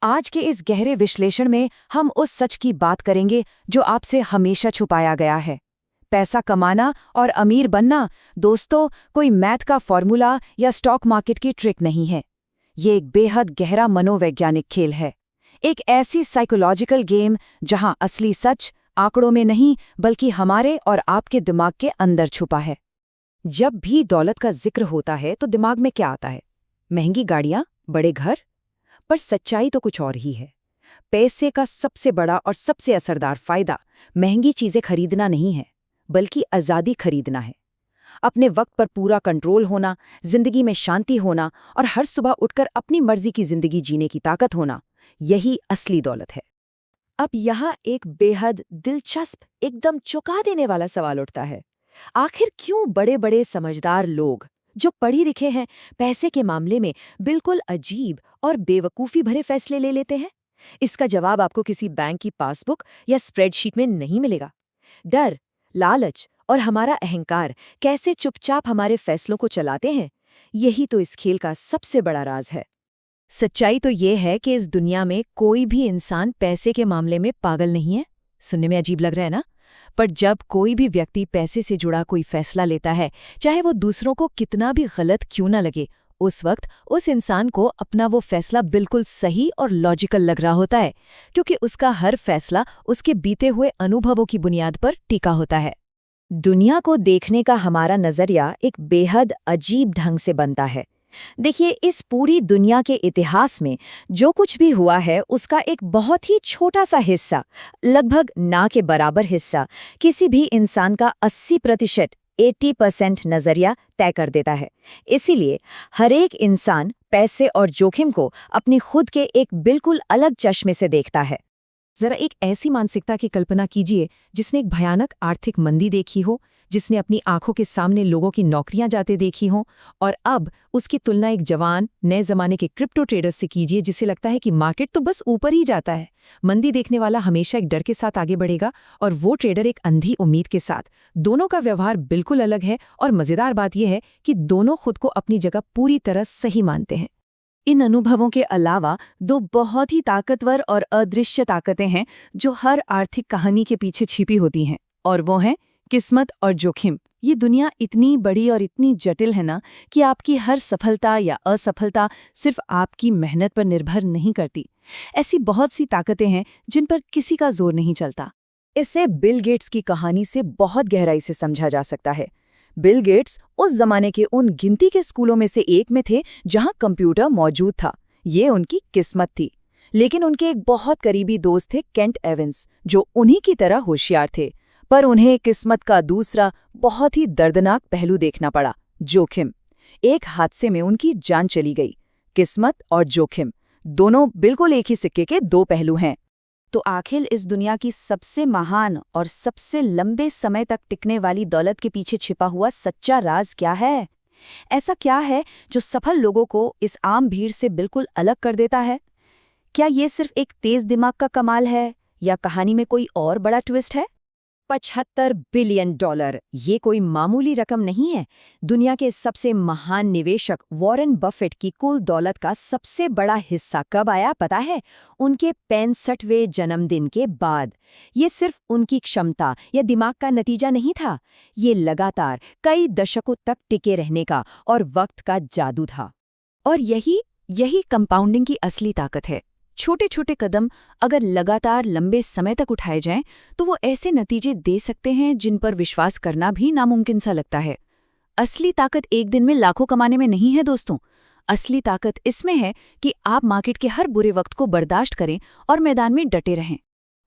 आज के इस गहरे विश्लेषण में हम उस सच की बात करेंगे जो आपसे हमेशा छुपाया गया है। पैसा कमाना और अमीर बनना, दोस्तों, कोई मैथ का फॉर्मूला या स्टॉक मार्केट की ट्रिक नहीं है। ये एक बेहद गहरा मनोवैज्ञानिक खेल है, एक ऐसी साइकोलॉजिकल गेम जहां असली सच आंकड़ों में नहीं बल्कि हमारे और आपके दिमाग के अंदर छुपा है। जब भी दौलत का जिक्र होता है तो दिमाग में क्या आता है? महंगी गाड़ियां, बड़े घर। पर सच्चाई तो कुछ और ही है। पैसे का सबसे बड़ा और सबसे असरदार फायदा महंगी चीजें खरीदना नहीं है, बल्कि आज़ादी खरीदना है। अपने वक्त पर पूरा कंट्रोल होना, जिंदगी में शांति होना और हर सुबह उठकर अपनी मर्जी की जिंदगी जीने की ताकत होना, यही असली दौलत है। अब यहाँ एक बेहद दिलचस्प, एकदम चौंका देने वाला सवाल उठता है। आखिर क्यों बड़े बड़े समझदार लोग जो पढ़े लिखे हैं पैसे के मामले में बिल्कुल अजीब और बेवकूफ़ी भरे फैसले ले लेते हैं? इसका जवाब आपको किसी बैंक की पासबुक या स्प्रेडशीट में नहीं मिलेगा। डर, लालच और हमारा अहंकार कैसे चुपचाप हमारे फैसलों को चलाते हैं, यही तो इस खेल का सबसे बड़ा राज है। सच्चाई तो ये है कि इस दुनिया में कोई भी इंसान पैसे के मामले में पागल नहीं है। सुनने में अजीब लग रहा है ना? पर जब कोई भी व्यक्ति पैसे से जुड़ा कोई फैसला लेता है, चाहे वो दूसरों को कितना भी गलत क्यों ना लगे, उस वक्त उस इंसान को अपना वो फैसला बिल्कुल सही और लॉजिकल लग रहा होता है, क्योंकि उसका हर फैसला उसके बीते हुए अनुभवों की बुनियाद पर टिका होता है। दुनिया को देखने का हमारा नजरिया एक बेहद अजीब ढंग से बनता है। देखिए, इस पूरी दुनिया के इतिहास में जो कुछ भी हुआ है उसका एक बहुत ही छोटा सा हिस्सा, लगभग ना के बराबर हिस्सा, किसी भी इंसान का 80% 80% नजरिया तय कर देता है। इसीलिए हर एक इंसान पैसे और जोखिम को अपनी खुद के एक बिल्कुल अलग चश्मे से देखता है। जरा एक ऐसी मानसिकता की कल्पना कीजिए जिसने एक भयानक आर्थिक मंदी देखी हो, जिसने अपनी आंखों के सामने लोगों की नौकरियां जाते देखी हों, और अब उसकी तुलना एक जवान नए जमाने के क्रिप्टो ट्रेडर्स से कीजिए जिसे लगता है कि मार्केट तो बस ऊपर ही जाता है। मंदी देखने वाला हमेशा एक डर के साथ आगे बढ़ेगा और वो ट्रेडर एक अंधी उम्मीद के साथ। दोनों का व्यवहार बिल्कुल अलग है और मजेदार बात यह है कि दोनों खुद को अपनी जगह पूरी तरह सही मानते हैं। इन अनुभवों के अलावा दो बहुत ही ताकतवर और अदृश्य ताकतें हैं जो हर आर्थिक कहानी के पीछे छिपी होती हैं, और वो हैं किस्मत और जोखिम। ये दुनिया इतनी बड़ी और इतनी जटिल है ना कि आपकी हर सफलता या असफलता सिर्फ आपकी मेहनत पर निर्भर नहीं करती। ऐसी बहुत सी ताकतें हैं जिन पर किसी का जोर नहीं चलता। इसे बिल गेट्स की कहानी से बहुत गहराई से समझा जा सकता है। बिल गेट्स उस जमाने के उन गिनती के स्कूलों में से एक में थे जहां कंप्यूटर मौजूद था। ये उनकी किस्मत थी। लेकिन उनके एक बहुत करीबी दोस्त थे केंट एवंस, जो उन्हीं की तरह होशियार थे। पर उन्हें किस्मत का दूसरा बहुत ही दर्दनाक पहलू देखना पड़ा, जोखिम। एक हादसे में उनकी जान चली गई। किस्मत और जोखिम दोनों बिल्कुल एक ही सिक्के के दो पहलू हैं। तो आखिर इस दुनिया की सबसे महान और सबसे लंबे समय तक टिकने वाली दौलत के पीछे छिपा हुआ सच्चा राज क्या है? ऐसा क्या है जो सफल लोगों को इस आम भीड़ से बिल्कुल अलग कर देता है? क्या ये सिर्फ एक तेज दिमाग का कमाल है या कहानी में कोई और बड़ा ट्विस्ट है? $75 बिलियन, ये कोई मामूली रकम नहीं है। दुनिया के सबसे महान निवेशक वॉरेन बफेट की कुल दौलत का सबसे बड़ा हिस्सा कब आया पता है? उनके 65वें जन्मदिन के बाद। ये सिर्फ उनकी क्षमता या दिमाग का नतीजा नहीं था, ये लगातार कई दशकों तक टिके रहने का और वक्त का जादू था। और यही कंपाउंडिंग की असली ताकत है। छोटे छोटे कदम अगर लगातार लंबे समय तक उठाए जाएं तो वो ऐसे नतीजे दे सकते हैं जिन पर विश्वास करना भी नामुमकिन सा लगता है। असली ताकत एक दिन में लाखों कमाने में नहीं है दोस्तों। असली ताकत इसमें है कि आप मार्केट के हर बुरे वक्त को बर्दाश्त करें और मैदान में डटे रहें।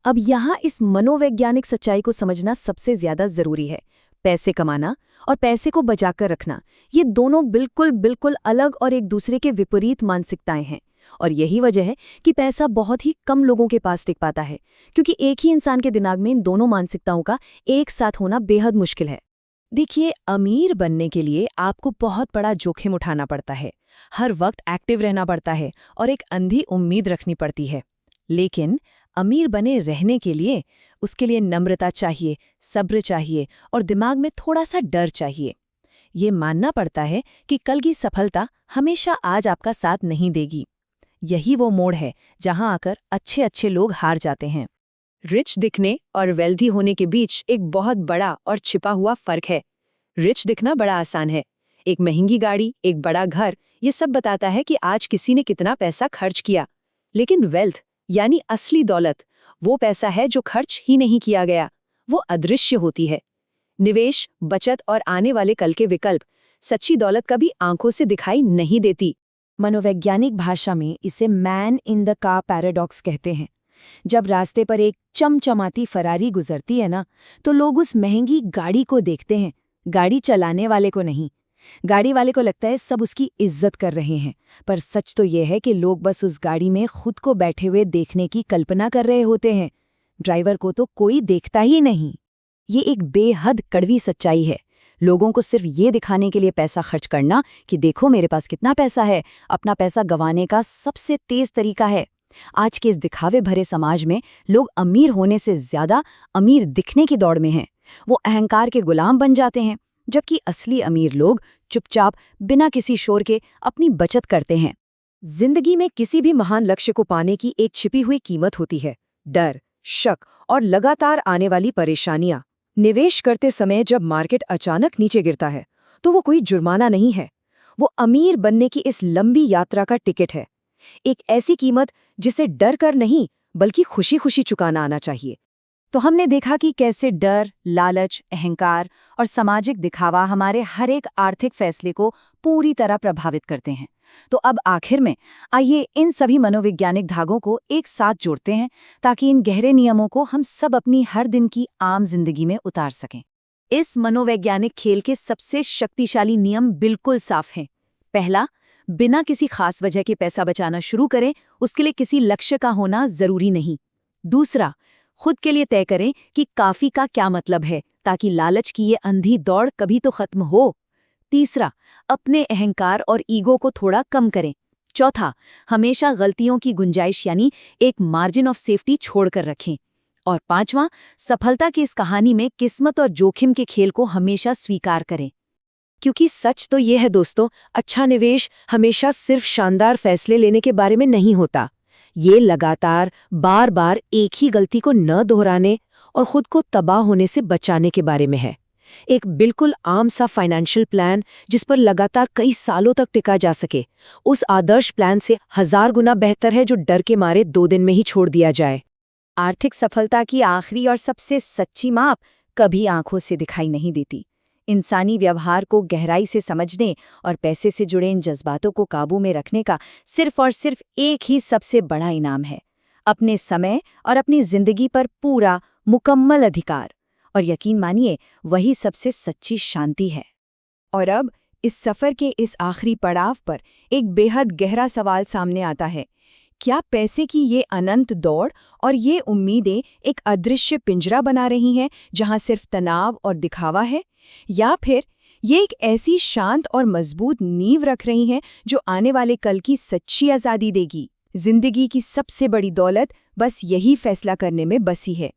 अब यहाँ इस मनोवैज्ञानिक सच्चाई को समझना सबसे ज्यादा जरूरी है। पैसे कमाना और पैसे को बचाकर रखना, ये दोनों बिल्कुल अलग और एक दूसरे के विपरीत मानसिकताएं हैं। और यही वजह है कि पैसा बहुत ही कम लोगों के पास टिक पाता है, क्योंकि एक ही इंसान के दिमाग में इन दोनों मानसिकताओं का एक साथ होना बेहद मुश्किल है। देखिए, अमीर बनने के लिए आपको बहुत बड़ा जोखिम उठाना पड़ता है, हर वक्त एक्टिव रहना पड़ता है और एक अंधी उम्मीद रखनी पड़ती है। लेकिन अमीर बने रहने के लिए उसके लिए नम्रता चाहिए, सब्र चाहिए और दिमाग में थोड़ा सा डर चाहिए। ये मानना पड़ता है कि कल की सफलता हमेशा आज आपका साथ नहीं देगी। यही वो मोड़ है जहां आकर अच्छे अच्छे लोग हार जाते हैं। रिच दिखने और वेल्दी होने के बीच एक बहुत बड़ा और छिपा हुआ फर्क है। रिच दिखना बड़ा आसान है। एक महंगी गाड़ी, एक बड़ा घर, ये सब बताता है कि आज किसी ने कितना पैसा खर्च किया। लेकिन वेल्थ यानी असली दौलत, वो पैसा है जो खर्च ही नहीं किया गया, वो अदृश्य होती है। निवेश, बचत और आने वाले कल के विकल्प सच्ची दौलत कभी आंखों से दिखाई नहीं देती। मनोवैज्ञानिक भाषा में इसे man in the car paradox कहते हैं। जब रास्ते पर एक चमचमाती फरारी गुजरती है ना, तो लोग उस महंगी गाड़ी को देखते हैं, गाड़ी चलाने वाले को नहीं। गाड़ी वाले को लगता है सब उसकी इज्जत कर रहे हैं, पर सच तो ये है कि लोग बस उस गाड़ी में खुद को बैठे हुए देखने की कल्पना कर रहे होते हैं। ड्राइवर को तो कोई देखता ही नहीं। ये एक बेहद कड़वी सच्चाई है। लोगों को सिर्फ ये दिखाने के लिए पैसा खर्च करना कि देखो मेरे पास कितना पैसा है, अपना पैसा गंवाने का सबसे तेज तरीका है। आज के इस दिखावे भरे समाज में लोग अमीर होने से ज्यादा अमीर दिखने की दौड़ में हैं। वो अहंकार के गुलाम बन जाते हैं, जबकि असली अमीर लोग चुपचाप बिना किसी शोर के अपनी बचत करते हैं। जिंदगी में किसी भी महान लक्ष्य को पाने की एक छिपी हुई कीमत होती है, डर, शक और लगातार आने वाली परेशानियां। निवेश करते समय जब मार्केट अचानक नीचे गिरता है, तो वो कोई जुर्माना नहीं है, वो अमीर बनने की इस लंबी यात्रा का टिकट है। एक ऐसी कीमत जिसे डर कर नहीं बल्कि खुशी खुशी चुकाना आना चाहिए। तो हमने देखा कि कैसे डर, लालच, अहंकार और सामाजिक दिखावा हमारे हर एक आर्थिक फैसले को पूरी तरह प्रभावित करते हैं। तो अब आखिर में आइए इन सभी मनोवैज्ञानिक धागों को एक साथ जोड़ते हैं, ताकि इन गहरे नियमों को हम सब अपनी हर दिन की आम जिंदगी में उतार सकें। इस मनोवैज्ञानिक खेल के सबसे शक्तिशाली नियम बिल्कुल साफ हैं। पहला, बिना किसी खास वजह के पैसा बचाना शुरू करें, उसके लिए किसी लक्ष्य का होना जरूरी नहीं। दूसरा, खुद के लिए तय करें कि काफी का क्या मतलब है, ताकि लालच की ये अंधी दौड़ कभी तो खत्म हो। तीसरा, अपने अहंकार और ईगो को थोड़ा कम करें। चौथा, हमेशा गलतियों की गुंजाइश यानी एक मार्जिन ऑफ सेफ्टी छोड़कर रखें। और पांचवां, सफलता की इस कहानी में किस्मत और जोखिम के खेल को हमेशा स्वीकार करें। क्योंकि सच तो ये है दोस्तों, अच्छा निवेश हमेशा सिर्फ शानदार फैसले लेने के बारे में नहीं होता। ये लगातार बार बार एक ही गलती को न दोहराने और खुद को तबाह होने से बचाने के बारे में है। एक बिल्कुल आम सा फाइनेंशियल प्लान जिस पर लगातार कई सालों तक टिका जा सके, उस आदर्श प्लान से 1000 गुना बेहतर है जो डर के मारे 2 दिन में ही छोड़ दिया जाए। आर्थिक सफलता की आखिरी और सबसे सच्ची माप कभी आंखों से दिखाई नहीं देती। इंसानी व्यवहार को गहराई से समझने और पैसे से जुड़े इन जज्बातों को काबू में रखने का सिर्फ और सिर्फ एक ही सबसे बड़ा इनाम है, अपने समय और अपनी जिंदगी पर पूरा मुकम्मल अधिकार। और यकीन मानिए, वही सबसे सच्ची शांति है। और अब इस सफ़र के इस आखिरी पड़ाव पर एक बेहद गहरा सवाल सामने आता है। क्या पैसे की ये अनंत दौड़ और ये उम्मीदें एक अदृश्य पिंजरा बना रही हैं जहां सिर्फ तनाव और दिखावा है, या फिर ये एक ऐसी शांत और मजबूत नींव रख रही हैं जो आने वाले कल की सच्ची आज़ादी देगी? जिंदगी की सबसे बड़ी दौलत बस यही फैसला करने में बसी है